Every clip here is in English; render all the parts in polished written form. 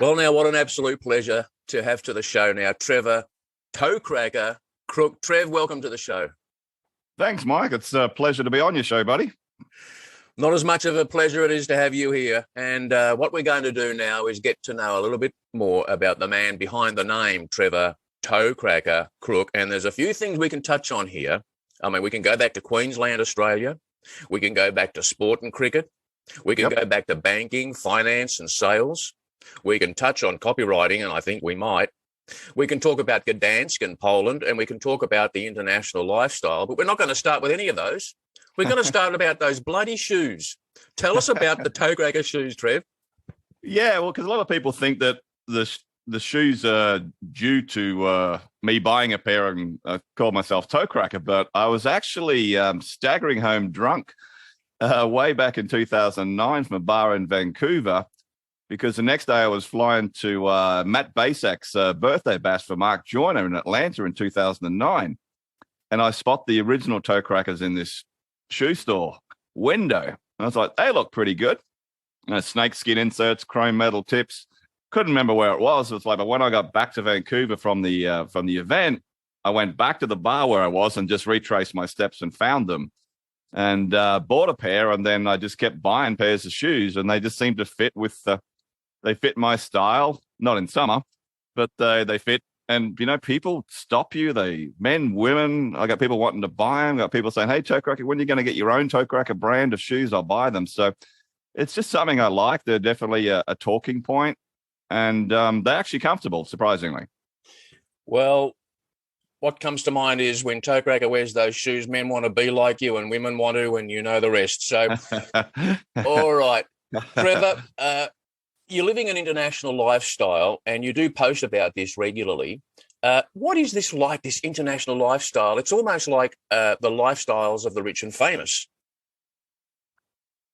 Well, now, what an absolute pleasure to have to the show now, Trevor ToeCracker Crook. Trev, welcome to the show. Thanks, Mike. It's a pleasure to be on your show, buddy. Not as much of a pleasure it is to have you here. And what we're going to do now is get to know a little bit more about the man behind the name, Trevor ToeCracker Crook. And there's a few things we can touch on here. I mean, we can go back to Queensland, Australia. We can go back to sport and cricket. We can go back to banking, finance and sales. We can touch on copywriting, and I think we might. We can talk about Gdansk and Poland, and we can talk about the international lifestyle, but we're not going to start with any of those. We're going to start about those bloody shoes. Tell us about the ToeCracker shoes, Trev. Yeah, well, because a lot of people think that the shoes are due to me buying a pair and call myself ToeCracker, but I was actually staggering home drunk way back in 2009 from a bar in Vancouver, because the next day I was flying to Matt Bacak's birthday bash for Mark Joyner in Atlanta in 2009. And I spot the original ToeCrackers in this shoe store window. And I was like, they look pretty good. Snakeskin inserts, chrome metal tips. Couldn't remember where it was. It's like, but when I got back to Vancouver from the event, I went back to the bar where I was and just retraced my steps and found them. And bought a pair, and then I just kept buying pairs of shoes, and they just seemed to fit they fit my style, not in summer, but they fit. And, people stop you, men, women. I got people wanting to buy them. I got people saying, hey, ToeCracker, when are you going to get your own ToeCracker brand of shoes? I'll buy them. So it's just something I like. They're definitely a talking point, and they're actually comfortable, surprisingly. Well, what comes to mind is when ToeCracker wears those shoes, men want to be like you and women want to, and you know the rest. So, all right, Trevor, you're living an international lifestyle and you do post about this regularly. What is this like, this international lifestyle? It's almost like the lifestyles of the rich and famous.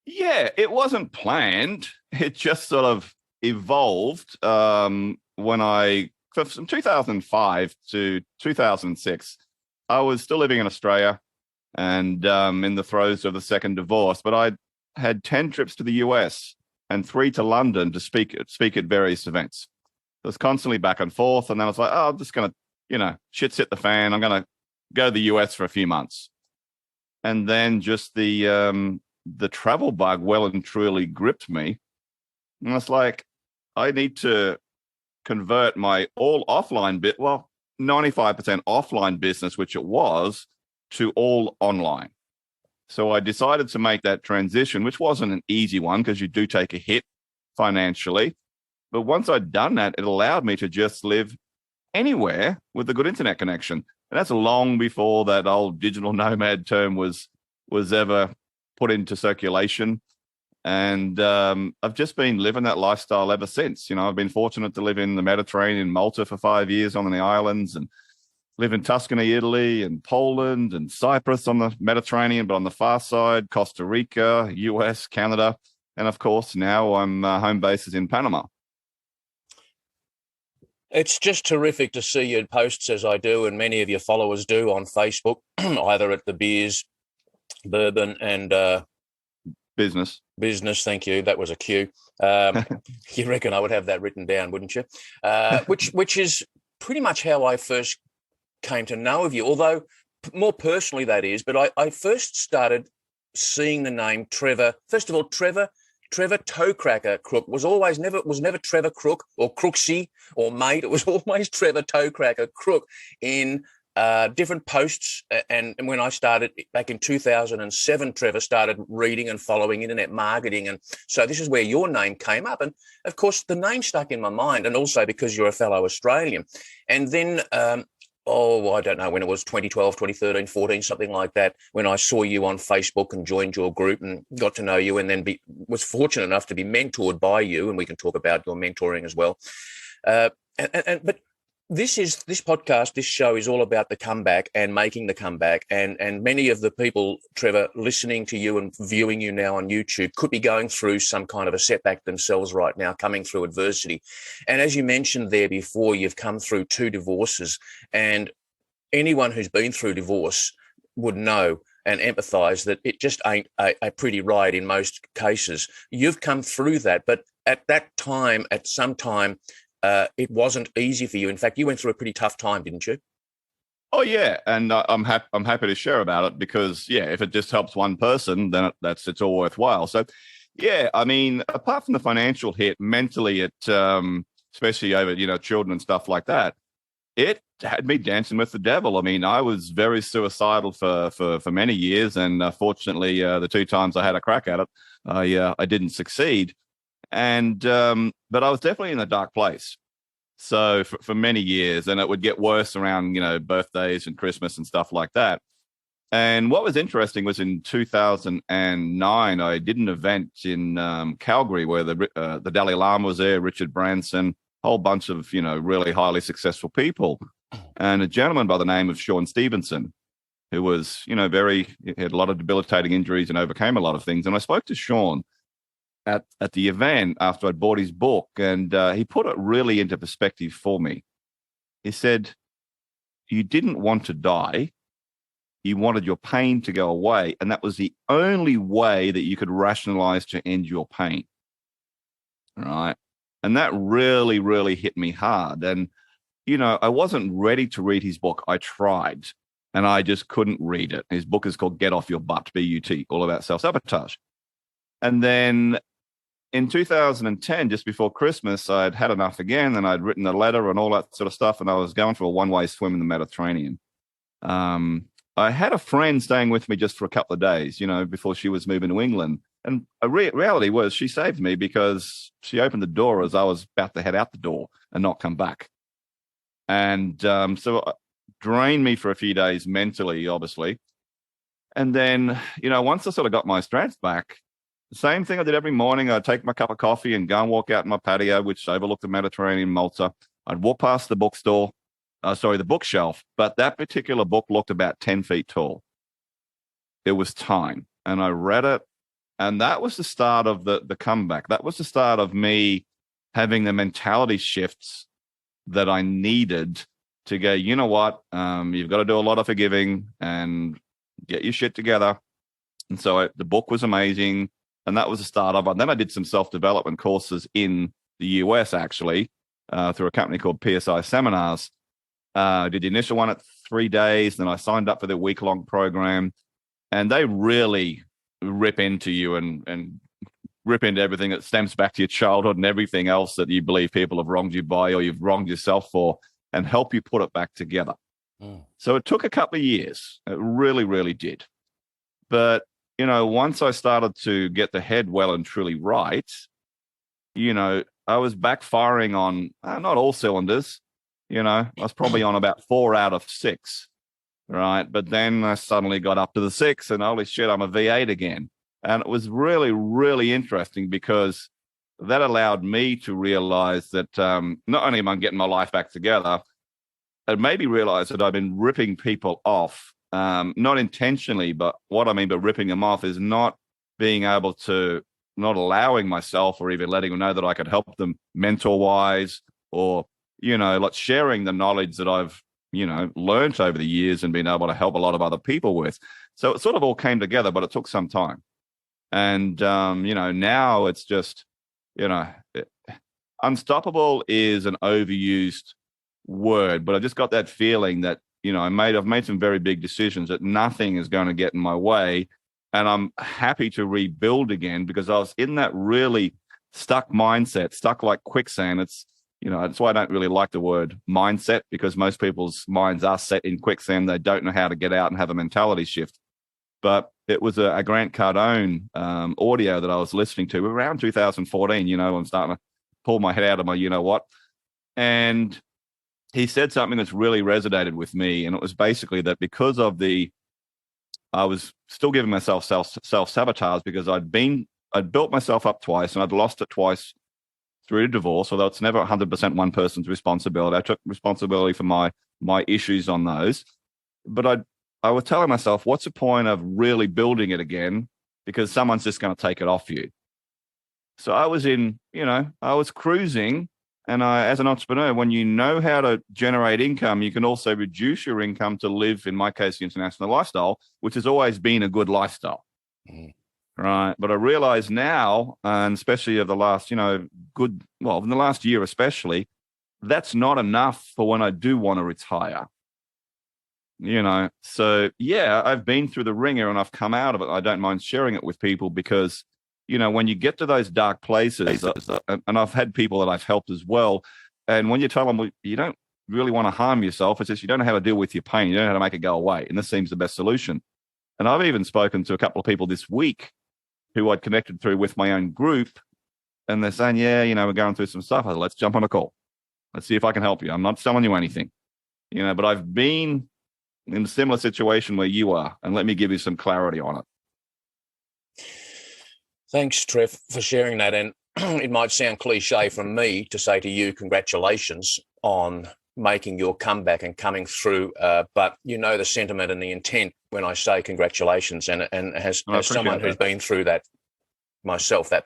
Yeah, it wasn't planned. It just sort of evolved from 2005 to 2006. I was still living in Australia and in the throes of the second divorce, but I had 10 trips to the US and 3 to London to speak at various events. I was constantly back and forth, and then I was like, oh, I'm just going to, shit's hit the fan. I'm going to go to the US for a few months. And then just the travel bug well and truly gripped me. And I was like, I need to convert my all offline 95% offline business, which it was, to all online. So I decided to make that transition, which wasn't an easy one because you do take a hit financially. But once I'd done that, it allowed me to just live anywhere with a good internet connection. And that's long before that old digital nomad term was ever put into circulation. And I've just been living that lifestyle ever since. I've been fortunate to live in the Mediterranean, Malta for 5 years on the islands, and live in Tuscany, Italy, and Poland, and Cyprus on the Mediterranean, but on the far side, Costa Rica, US, Canada, and of course, now I'm home base is in Panama. It's just terrific to see your posts, as I do, and many of your followers do, on Facebook, either at the beers, Bourbon, and Business. Thank you. That was a cue. You reckon I would have that written down, wouldn't you? Which is pretty much how I first came to know of you, although more personally that is. But I first started seeing the name Trevor. First of all, Trevor ToeCracker Crook was never Trevor Crook or Crooksy or mate. It was always Trevor ToeCracker Crook in different posts. And when I started back in 2007, Trevor started reading and following internet marketing. And so this is where your name came up. And of course, the name stuck in my mind, and also because you're a fellow Australian. And then, I don't know when it was, 2012, 2013, 14, something like that, when I saw you on Facebook and joined your group and got to know you, and then was fortunate enough to be mentored by you. And we can talk about your mentoring as well. But this podcast, this show is all about the comeback and making the comeback. And many of the people, Trevor, listening to you and viewing you now on YouTube could be going through some kind of a setback themselves right now, coming through adversity. And as you mentioned there before, you've come through 2 divorces, and anyone who's been through divorce would know and empathise that it just ain't a pretty ride in most cases. You've come through that, but at that time, at some time, it wasn't easy for you. In fact, you went through a pretty tough time, didn't you? Oh yeah, and I'm happy to share about it because if it just helps one person, then it's all worthwhile. So yeah, I mean, apart from the financial hit, mentally, it especially over children and stuff like that, it had me dancing with the devil. I mean, I was very suicidal for many years, and fortunately, the 2 times I had a crack at it, I didn't succeed, and but I was definitely in a dark place. So for many years, and it would get worse around, birthdays and Christmas and stuff like that. And what was interesting was in 2009, I did an event in Calgary where the Dalai Lama was there, Richard Branson, a whole bunch of, really highly successful people. And a gentleman by the name of Shaun Stephenson, who was, he had a lot of debilitating injuries and overcame a lot of things. And I spoke to Shaun at the event after I'd bought his book, and he put it really into perspective for me. He said, you didn't want to die. You wanted your pain to go away, and that was the only way that you could rationalize to end your pain. Right? And that really, really hit me hard. And, I wasn't ready to read his book. I tried, and I just couldn't read it. His book is called Get Off Your Butt, B-U-T, all about self-sabotage. And then in 2010, just before Christmas, I'd had enough again, and I'd written a letter and all that sort of stuff, and I was going for a one-way swim in the Mediterranean. I had a friend staying with me just for a couple of days, before she was moving to England. And a reality was she saved me because she opened the door as I was about to head out the door and not come back. And so it drained me for a few days mentally, obviously. And then, once I sort of got my strength back, the same thing I did every morning. I'd take my cup of coffee and go and walk out in my patio, which overlooked the Mediterranean, Malta. I'd walk past the bookstore, the bookshelf, but that particular book looked about 10 feet tall. It was time. And I read it. And that was the start of the comeback. That was the start of me having the mentality shifts that I needed to go, you know what? You've got to do a lot of forgiving and get your shit together. And so the book was amazing. And that was the start of it. And then I did some self-development courses in the US, actually, through a company called PSI Seminars. I did the initial one at 3 days. Then I signed up for the week-long program. And they really rip into you and rip into everything that stems back to your childhood and everything else that you believe people have wronged you by or you've wronged yourself for, and help you put it back together. So it took a couple of years. It really, really did. But, once I started to get the head well and truly right, I was backfiring on not all cylinders. I was probably on about 4 out of 6. Right. But then I suddenly got up to the 6 and holy shit, I'm a V8 again. And it was really, really interesting because that allowed me to realize that not only am I getting my life back together, it made me realize that I've been ripping people off, not intentionally, but what I mean by ripping them off is not being able to, not allowing myself or even letting them know that I could help them mentor-wise or, like sharing the knowledge that I've learned over the years and been able to help a lot of other people with. So it sort of all came together, but it took some time. And, now it's just, unstoppable is an overused word, but I just got that feeling that, I've made some very big decisions that nothing is going to get in my way. And I'm happy to rebuild again because I was in that really stuck mindset, stuck like quicksand. It's, that's why I don't really like the word mindset, because most people's minds are set in quicksand. They don't know how to get out and have a mentality shift. But it was a Grant Cardone audio that I was listening to around 2014. I'm starting to pull my head out of my what. And he said something that's really resonated with me. And it was basically that because of I was still giving myself self-sabotage because I'd built myself up twice and I'd lost it twice through divorce, although it's never 100% one person's responsibility. I took responsibility for my issues on those. But I was telling myself, what's the point of really building it again? Because someone's just going to take it off you. So I was I was cruising. And as an entrepreneur, when you know how to generate income, you can also reduce your income to live, in my case, the international lifestyle, which has always been a good lifestyle. right? But I realize now, and especially of the last, in the last year especially, that's not enough for when I do want to retire. So yeah, I've been through the ringer and I've come out of it. I don't mind sharing it with people because, when you get to those dark places, and I've had people that I've helped as well, and when you tell them, well, you don't really want to harm yourself, it's just you don't know how to deal with your pain, you don't know how to make it go away, and this seems the best solution. And I've even spoken to a couple of people this week who I'd connected through with my own group, and they're saying, yeah, we're going through some stuff. I said, let's jump on a call. Let's see if I can help you. I'm not selling you anything, but I've been in a similar situation where you are, and let me give you some clarity on it. Thanks, Trev, for sharing that. And it might sound cliche from me to say to you, congratulations on making your comeback and coming through. But the sentiment and the intent when I say congratulations, and as someone who's been through that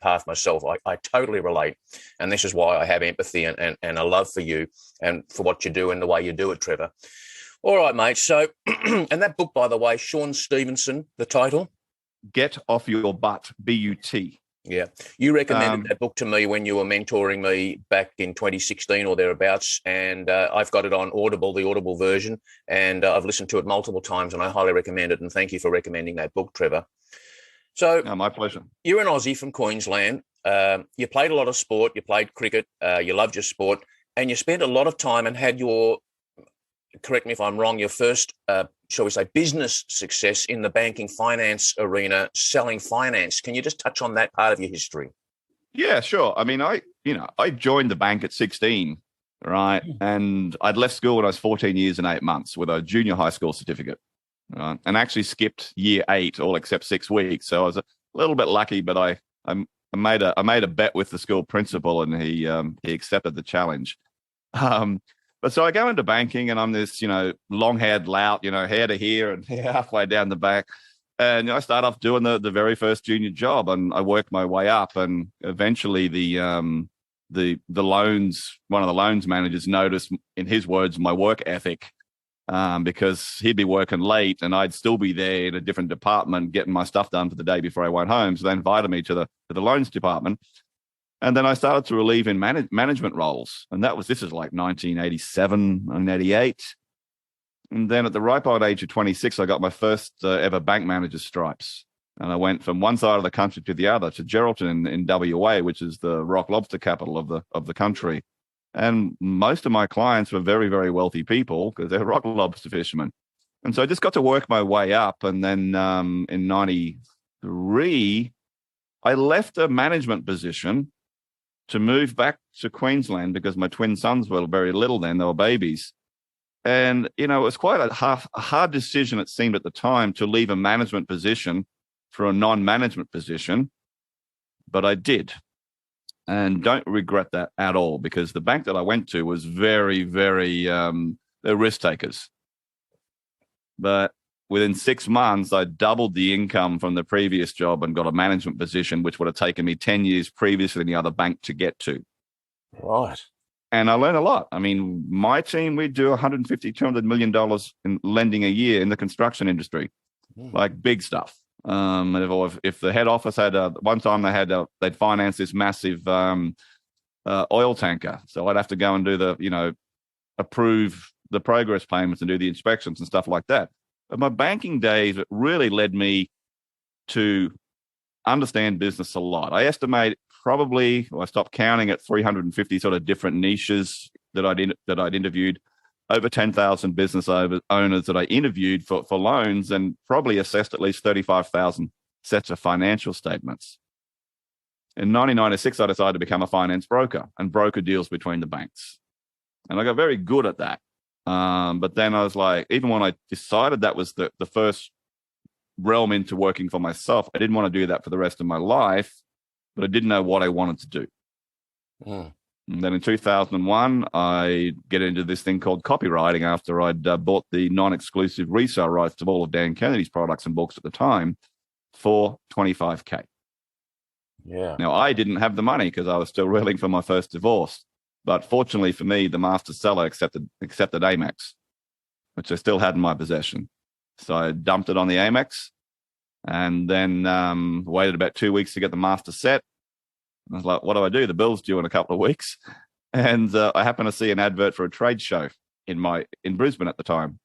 path myself, I totally relate. And this is why I have empathy and a love for you and for what you do and the way you do it, Trevor. All right, mate. So, and that book, by the way, Shaun Stephenson, the title? Get Off Your Butt, B-U-T. Yeah. You recommended that book to me when you were mentoring me back in 2016 or thereabouts, and I've got it on Audible, the Audible version, and I've listened to it multiple times, and I highly recommend it, and thank you for recommending that book, Trevor. So, my pleasure. You're an Aussie from Queensland. You played a lot of sport. You played cricket. You loved your sport, and you spent a lot of time and had your, correct me if I'm wrong, your first, shall we say, business success in the banking finance arena, selling finance. Can you just touch on that part of your history? Yeah, sure. I mean, I joined the bank at 16, right? And I'd left school when I was 14 years and 8 months with a junior high school certificate, right? And actually skipped year 8, all except 6 weeks. So I was a little bit lucky, but I made a bet with the school principal, and he accepted the challenge. But so I go into banking, and I'm this, long-haired lout, hair to here and halfway down the back. And I start off doing the very first junior job, and I work my way up. And eventually the loans, one of the loans managers noticed, in his words, my work ethic, because he'd be working late and I'd still be there in a different department getting my stuff done for the day before I went home. So they invited me to the loans department. And then I started to relieve in management roles. And this is like 1987 and 88. And then at the ripe old age of 26, I got my first ever bank manager stripes. And I went from one side of the country to the other, to Geraldton in WA, which is the rock lobster capital of the country. And most of my clients were very, very wealthy people because they're rock lobster fishermen. And so I just got to work my way up. And then in 93, I left a management position to move back to Queensland because my twin sons were very little then. They were babies. And, it was quite a hard decision, it seemed at the time, to leave a management position for a non-management position. But I did. And don't regret that at all, because the bank that I went to was very, very, they're risk takers. But within 6 months, I doubled the income from the previous job and got a management position, which would have taken me 10 years previously in the other bank to get to. Right. And I learned a lot. I mean, my team, we do $150, $200 million in lending a year in the construction industry, like big stuff. If the head office had one time they'd finance this massive oil tanker. So I'd have to go and do approve the progress payments and do the inspections and stuff like that. But my banking days really led me to understand business a lot. I estimate I stopped counting at 350 sort of different niches that I'd interviewed, over 10,000 business owners that I interviewed for loans, and probably assessed at least 35,000 sets of financial statements. In 1996, I decided to become a finance broker and broker deals between the banks. And I got very good at that. But then I was like, even when I decided that was the first realm into working for myself, I didn't want to do that for the rest of my life, but I didn't know what I wanted to do. And then in 2001, I get into this thing called copywriting after I'd bought the non-exclusive resale rights to all of Dan Kennedy's products and books at the time for $25K. Yeah. Now, I didn't have the money because I was still reeling from my first divorce. But fortunately for me, the master seller accepted Amex, which I still had in my possession. So I dumped it on the Amex, and then waited about 2 weeks to get the master set. I was like, what do I do? The bill's due in a couple of weeks. And I happened to see an advert for a trade show in Brisbane at the time.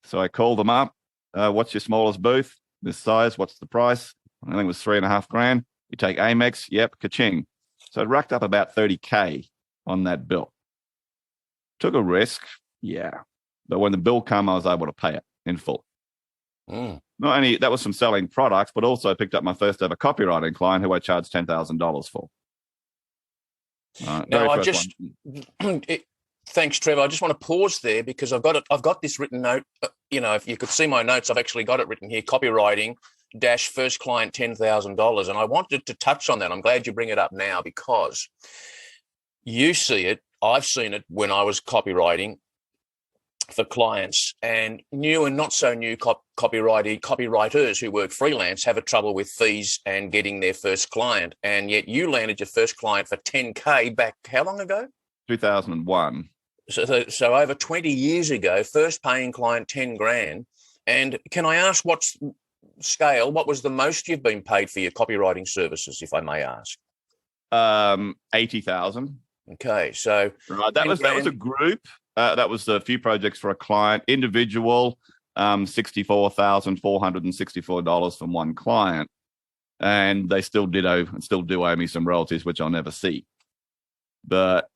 So I called them up. What's your smallest booth? This size, what's the price? I think it was $3,500. You take Amex, yep, ka-ching. So it racked up about $30K on that bill. Took a risk, yeah. But when the bill came, I was able to pay it in full. Not only that was from selling products, but also I picked up my first ever copywriting client who I charged $10,000 for. Now, thanks, Trevor. I just want to pause there because I've got this written note. If you could see my notes, I've actually got it written here: copywriting - first client $10,000. And I wanted to touch on that. I'm glad you bring it up now because you see it. I've seen it when I was copywriting for clients, and new and not so new copywriters who work freelance have a trouble with fees and getting their first client. And yet you landed your first client for $10K back how long ago? 2001. So over 20 years ago, first paying client $10,000. And can I ask what was the most you've been paid for your copywriting services, if I may ask? 80,000. Okay, so right, that was a group. That was a few projects for a client. Individual, $64,464 from one client, and they still do owe me some royalties, which I'll never see. But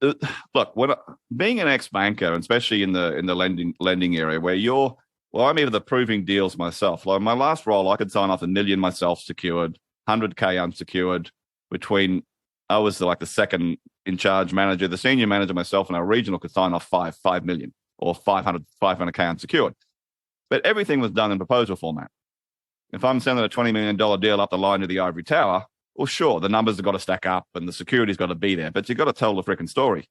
look, being an ex-banker, especially in the lending area, where I'm either approving deals myself. Like my last role, I could sign off $1 million myself, secured, $100K unsecured. I was like the second in charge manager, the senior manager myself, and our regional could sign off $5 million or 500K unsecured. But everything was done in proposal format. If I'm sending a $20 million deal up the line to the ivory tower, well, sure, the numbers have got to stack up and the security's got to be there, but you've got to tell the freaking story.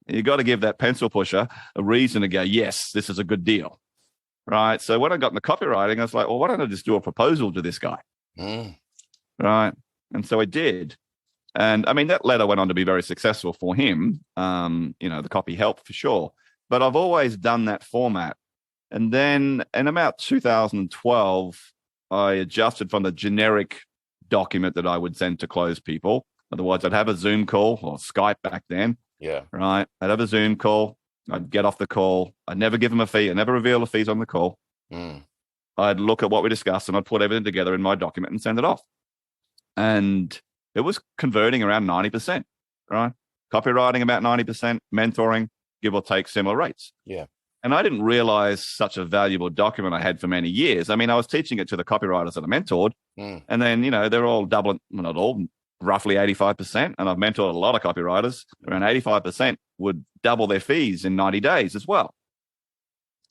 You've got to give that pencil pusher a reason to go, yes, this is a good deal, right? So when I got into copywriting, I was like, well, why don't I just do a proposal to this guy, right? And so I did. And I mean, that letter went on to be very successful for him. The copy helped for sure. But I've always done that format. And then in about 2012, I adjusted from the generic document that I would send to close people. Otherwise, I'd have a Zoom call or Skype back then. Yeah. Right. I'd have a Zoom call. I'd get off the call. I'd never give them a fee. I'd never reveal the fees on the call. I'd look at what we discussed and I'd put everything together in my document and send it off. And it was converting around 90%, right? Copywriting about 90%, mentoring, give or take similar rates. Yeah. And I didn't realize such a valuable document I had for many years. I mean, I was teaching it to the copywriters that I mentored, and then, they're all doubling, well, not all, roughly 85%. And I've mentored a lot of copywriters. Around 85% would double their fees in 90 days as well.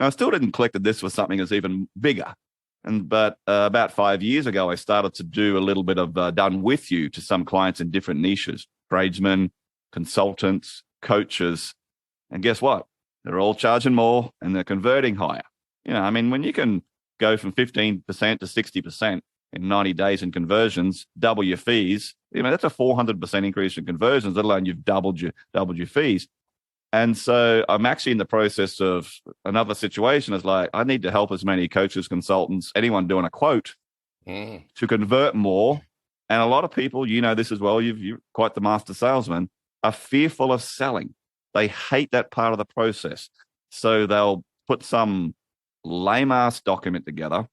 Now, I still didn't click that this was something that's even bigger. But about 5 years ago, I started to do a little bit of done with you to some clients in different niches, tradesmen, consultants, coaches. And guess what? They're all charging more and they're converting higher. When you can go from 15% to 60% in 90 days in conversions, double your fees, that's a 400% increase in conversions, let alone you've doubled your fees. And so I'm actually in the process of another situation. Is like, I need to help as many coaches, consultants, anyone doing a quote to convert more. And a lot of people, this as well, you're quite the master salesman, are fearful of selling. They hate that part of the process. So they'll put some lame-ass document together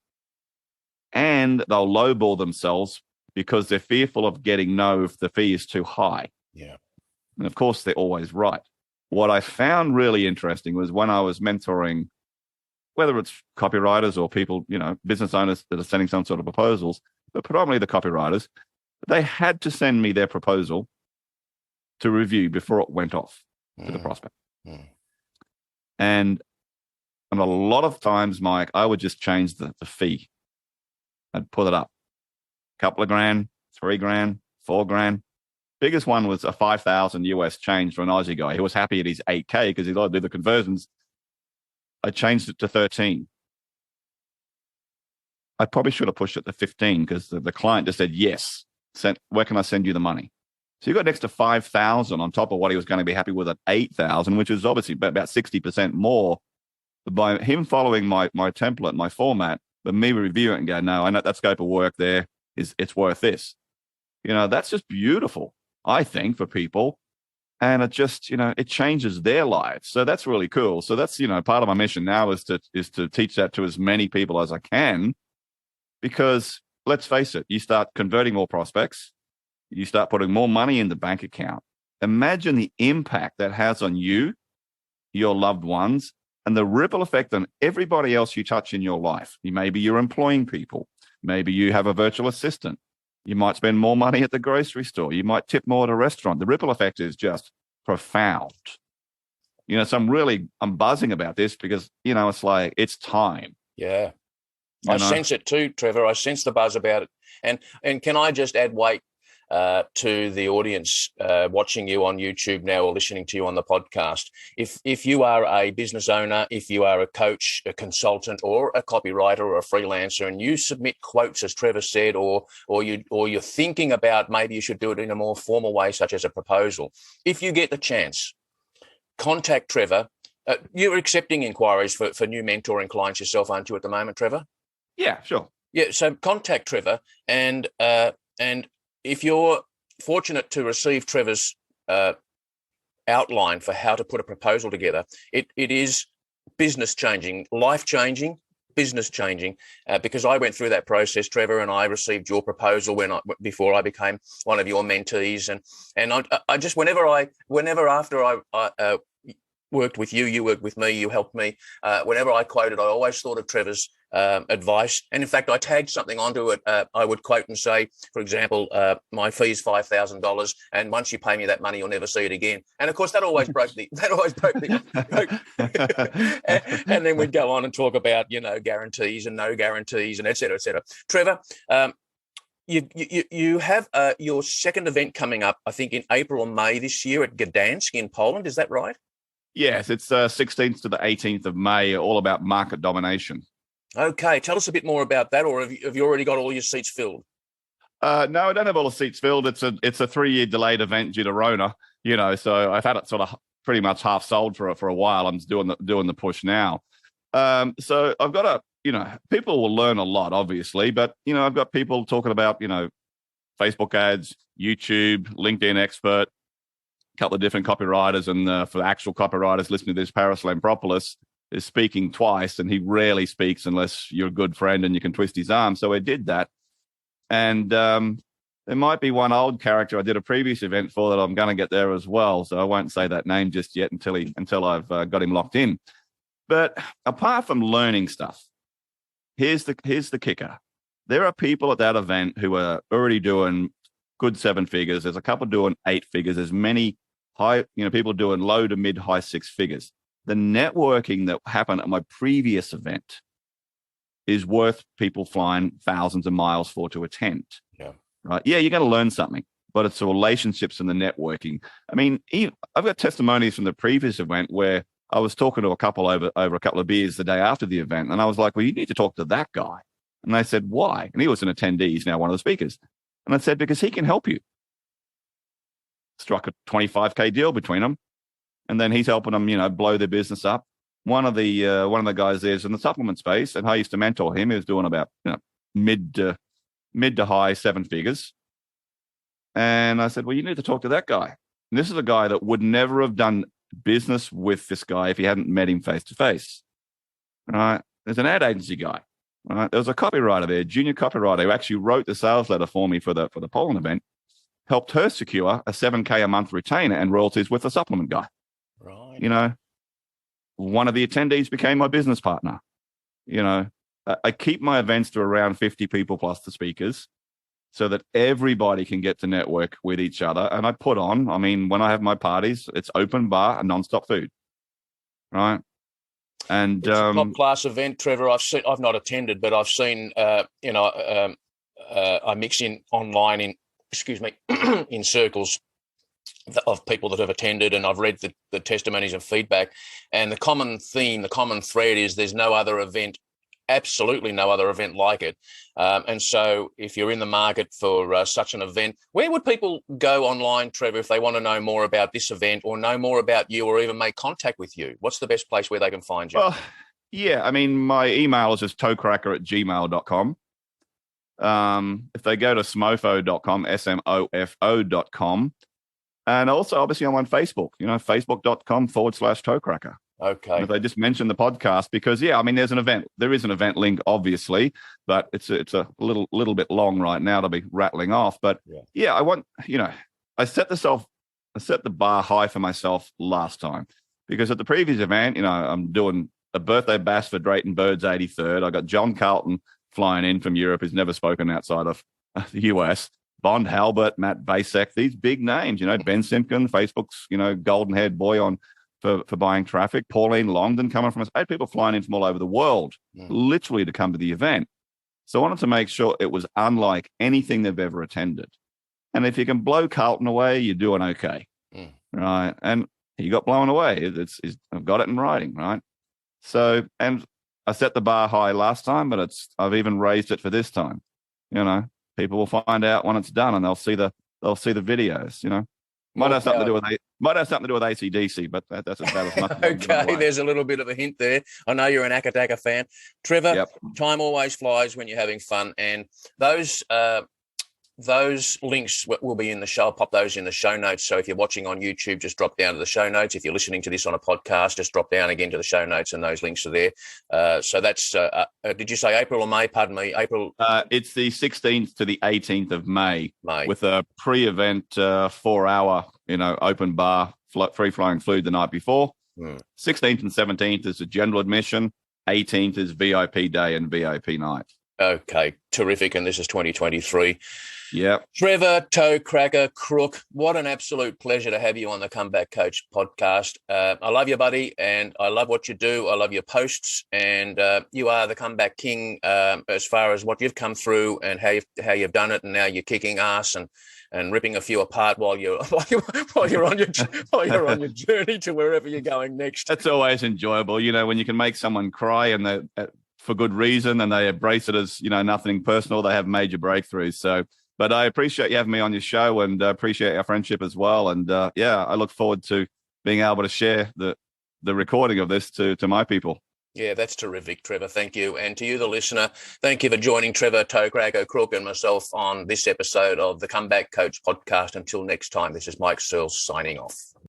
and they'll lowball themselves because they're fearful of getting no if the fee is too high. Yeah. And of course, they're always right. What I found really interesting was when I was mentoring, whether it's copywriters or people, business owners that are sending some sort of proposals, but predominantly the copywriters, they had to send me their proposal to review before it went off to the prospect. And a lot of times, Mike, I would just change the fee. I'd put it up. A couple of grand, $3,000, $4,000. Biggest one was a 5,000 US change for an Aussie guy. He was happy at his 8K because he'd like to do the conversions. I changed it to 13. I probably should have pushed it to 15 because the client just said, yes, where can I send you the money? So you got an extra 5,000 on top of what he was going to be happy with at 8,000, which is obviously about 60% more. By him following my template, my format, But me review it and go, no, I know that scope of work there it's worth this. That's just beautiful, I think, for people. And it just, it changes their lives. So that's really cool. So that's, part of my mission now is to teach that to as many people as I can, because let's face it, you start converting more prospects, you start putting more money in the bank account. Imagine the impact that has on you, your loved ones, and the ripple effect on everybody else you touch in your life. Maybe you're employing people. Maybe you have a virtual assistant. You might spend more money at the grocery store. You might tip more at a restaurant. The ripple effect is just profound. So I'm buzzing about this because, it's like, it's time. Yeah. I sense it too, Trevor. I sense the buzz about it. And can I just add weight to the audience watching you on YouTube now or listening to you on the podcast? If you are a business owner, if you are a coach, a consultant, or a copywriter or a freelancer, and you submit quotes, as Trevor said, or you're thinking about maybe you should do it in a more formal way, such as a proposal, if you get the chance, contact Trevor. You're accepting inquiries for new mentoring clients yourself, aren't you, at the moment, Trevor? Yeah, sure. Yeah, so contact Trevor, and if you're fortunate to receive Trevor's outline for how to put a proposal together, it is business changing, life changing, business changing. Because I went through that process, Trevor, and I received your proposal before I became one of your mentees, and I just whenever after I worked with you, you worked with me, you helped me. Whenever I quoted, I always thought of Trevor's advice. And in fact, I tagged something onto it. I would quote and say, for example, my fee is $5,000. And once you pay me that money, you'll never see it again. And of course, that always broke the. And then we'd go on and talk about, guarantees and no guarantees and et cetera, et cetera. Trevor, you have your second event coming up, I think in April or May this year at Gdansk in Poland. Is that right? Yes, it's 16th to the 18th of May, all about market domination. Okay, tell us a bit more about that, or have you already got all your seats filled? No, I don't have all the seats filled. It's a 3-year delayed event due to Rona, so I've had it sort of pretty much half sold for a while. I'm just doing the push now. So I've got people will learn a lot, obviously, but I've got people talking about Facebook ads, YouTube, LinkedIn expert, a couple of different copywriters, and for actual copywriters listening to this, Paris Lampropoulos is speaking twice, and he rarely speaks unless you're a good friend and you can twist his arm. So I did that. And there might be one old character I did a previous event for that I'm going to get there as well. So I won't say that name just yet until I've got him locked in. But apart from learning stuff, here's the kicker. There are people at that event who are already doing good 7 figures. There's a couple doing 8 figures. There's many people doing low to mid high 6 figures. The networking that happened at my previous event is worth people flying thousands of miles to attend. Yeah. Right. Yeah, you're going to learn something, but it's the relationships and the networking. I mean, I've got testimonies from the previous event where I was talking to a couple over a couple of beers the day after the event, and I was like, well, you need to talk to that guy. And they said, why? And he was an attendee. He's now one of the speakers. And I said, because he can help you. Struck a $25K deal between them. And then he's helping them, blow their business up. One of the guys there's in the supplement space, and I used to mentor him. He was doing about mid to high 7 figures. And I said, well, you need to talk to that guy. And this is a guy that would never have done business with this guy if he hadn't met him face to face. Right? There's an ad agency guy. Right? There was a copywriter there, junior copywriter, who actually wrote the sales letter for me for the Poland event. Helped her secure a $7K a month retainer and royalties with the supplement guy. Right. One of the attendees became my business partner. I keep my events to around 50 people plus the speakers so that everybody can get to network with each other. And I put on, when I have my parties, it's open bar and nonstop food. Right. And it's a top class event, Trevor. I've not attended, but I've seen, I mix in online in circles of people that have attended, and I've read the testimonies and feedback, and the common theme, the common thread is there's no other event, absolutely no other event like it. And so if you're in the market for such an event, where would people go online, Trevor, if they want to know more about this event or know more about you or even make contact with you? What's the best place where they can find you? Well, Yeah, I mean, my email is just toecracker@gmail.com. If they go to smofo.com, smofo.com, and also obviously I'm on Facebook, facebook.com/toecracker. Okay. And if they just mention the podcast, because I mean, there is an event link, obviously, but it's a little bit long right now to be rattling off. But I want, I set the bar high for myself last time, because at the previous event, I'm doing a birthday bash for Drayton Bird's 83rd. I got John Carlton flying in from Europe, who's never spoken outside of the US. Bond Halbert, Matt Bacak, these big names, Ben Simpkin, Facebook's, golden haired boy on for buying traffic. Pauline Longdon coming from us. I had people flying in from all over the world, literally to come to the event. So I wanted to make sure it was unlike anything they've ever attended. And if you can blow Carlton away, you're doing okay. Right. And he got blown away. I've got it in writing, right? So, and I set the bar high last time, but I've even raised it for this time. People will find out when it's done, and they'll see the videos. Might have something to do with AC/DC, but that's about as much. Okay, there's a little bit of a hint there. I know you're an Akataka fan, Trevor. Time always flies when you're having fun, and those links will be in the show. I'll pop those in the show notes. So if you're watching on YouTube, just drop down to the show notes. If you're listening to this on a podcast, just drop down again to the show notes, and those links are there. So that's, did you say April or May? Pardon me, April. It's the 16th to the 18th of May. With a pre-event 4-hour, open bar, free-flowing food the night before. 16th and 17th is a general admission. 18th is VIP day and VIP night. Okay, terrific. And this is 2023. Yeah. Trevor ToeCracker Crook, what an absolute pleasure to have you on the Comeback Coach podcast. I love you, buddy, and I love what you do. I love your posts, and you are the comeback king as far as what you've come through and how you've done it, and now you're kicking ass and ripping a few apart while you're on your journey to wherever you're going next. That's always enjoyable, when you can make someone cry and they for good reason, and they embrace it as nothing personal. They have major breakthroughs. So. But I appreciate you having me on your show, and appreciate our friendship as well. And I look forward to being able to share the recording of this to my people. Yeah, that's terrific, Trevor. Thank you. And to you, the listener, thank you for joining Trevor ToeCracker Crook and myself on this episode of the Comeback Coach podcast. Until next time, this is Mike Searles signing off.